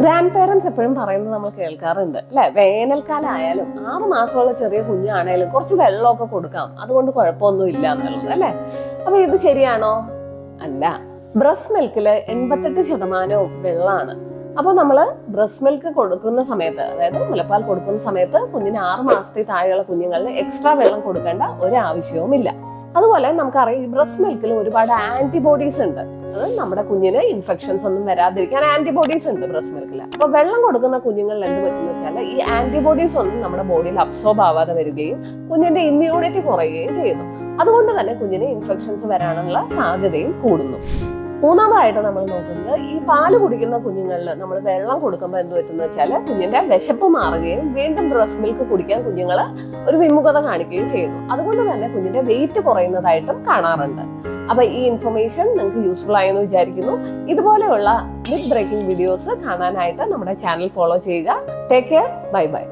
Grand parents എപ്പോഴും പറയുന്നത് നമ്മൾ കേൾക്കാറുണ്ട് അല്ലെ, വേനൽക്കാലം ആയാലും 6 മാസമുള്ള ചെറിയ കുഞ്ഞാണേലും കുറച്ച് വെള്ളമൊക്കെ കൊടുക്കാം, അതുകൊണ്ട് കുഴപ്പമൊന്നും ഇല്ല എന്നുള്ളത് അല്ലെ. അപ്പൊ ഇത് ശരിയാണോ? അല്ല. ബ്രസ്റ്റ് മിൽക്കില് 88% വെള്ളമാണ്. അപ്പൊ നമ്മള് ബ്രസ്റ്റ് മിൽക്ക് കൊടുക്കുന്ന സമയത്ത്, അതായത് മുലപ്പാൽ കൊടുക്കുന്ന സമയത്ത് കുഞ്ഞിന് 6 മാസത്തിൽ താഴെയുള്ള കുഞ്ഞുങ്ങളിൽ എക്സ്ട്രാ വെള്ളം കൊടുക്കേണ്ട ഒരു ആവശ്യവുമില്ല. അതുപോലെ നമുക്കറിയാം, ഈ ബ്രസ്റ്റ് മിൽക്കിൽ ഒരുപാട് ആന്റിബോഡീസ് ഉണ്ട്. അത് നമ്മുടെ കുഞ്ഞിന് ഇൻഫെക്ഷൻസ് ഒന്നും വരാതിരിക്കാൻ ആന്റിബോഡീസ് ഉണ്ട് ബ്രസ്റ്റ് മിൽക്കിൽ. അപ്പൊ വെള്ളം കൊടുക്കുന്ന കുഞ്ഞുങ്ങളിൽ എന്ത് പറ്റുന്ന വെച്ചാൽ ഈ ആന്റിബോഡീസ് ഒന്നും നമ്മുടെ ബോഡിയിൽ അബ്സോർബ് ആവാതെ വരികയും കുഞ്ഞിന്റെ ഇമ്മ്യൂണിറ്റി കുറയുകയും ചെയ്യുന്നു. അതുകൊണ്ട് തന്നെ കുഞ്ഞിന് ഇൻഫെക്ഷൻസ് വരാനുള്ള സാധ്യതയും കൂടുന്നു. മൂന്നാമതായിട്ട് നമ്മൾ നോക്കുന്നത്, ഈ പാല് കുടിക്കുന്ന കുഞ്ഞുങ്ങളിൽ നമ്മൾ വെള്ളം കൊടുക്കുമ്പോൾ എന്ത് പറ്റുന്ന വെച്ചാൽ കുഞ്ഞിന്റെ വിശപ്പ് മാറുകയും വീണ്ടും ബ്രസ്റ്റ് മിൽക്ക് കുടിക്കാൻ കുഞ്ഞുങ്ങൾ ഒരു വിമുഖത കാണിക്കുകയും ചെയ്യുന്നു. അതുകൊണ്ട് തന്നെ കുഞ്ഞിന്റെ വെയിറ്റ് കുറയുന്നതായിട്ടും കാണാറുണ്ട്. അപ്പൊ ഈ ഇൻഫർമേഷൻ നിങ്ങൾക്ക് യൂസ്ഫുൾ ആയെന്ന് വിചാരിക്കുന്നു. ഇതുപോലെയുള്ള മിത്ത് ബ്രേക്കിംഗ് വീഡിയോസ് കാണാനായിട്ട് നമ്മുടെ ചാനൽ ഫോളോ ചെയ്യുക. Take care. Bye bye.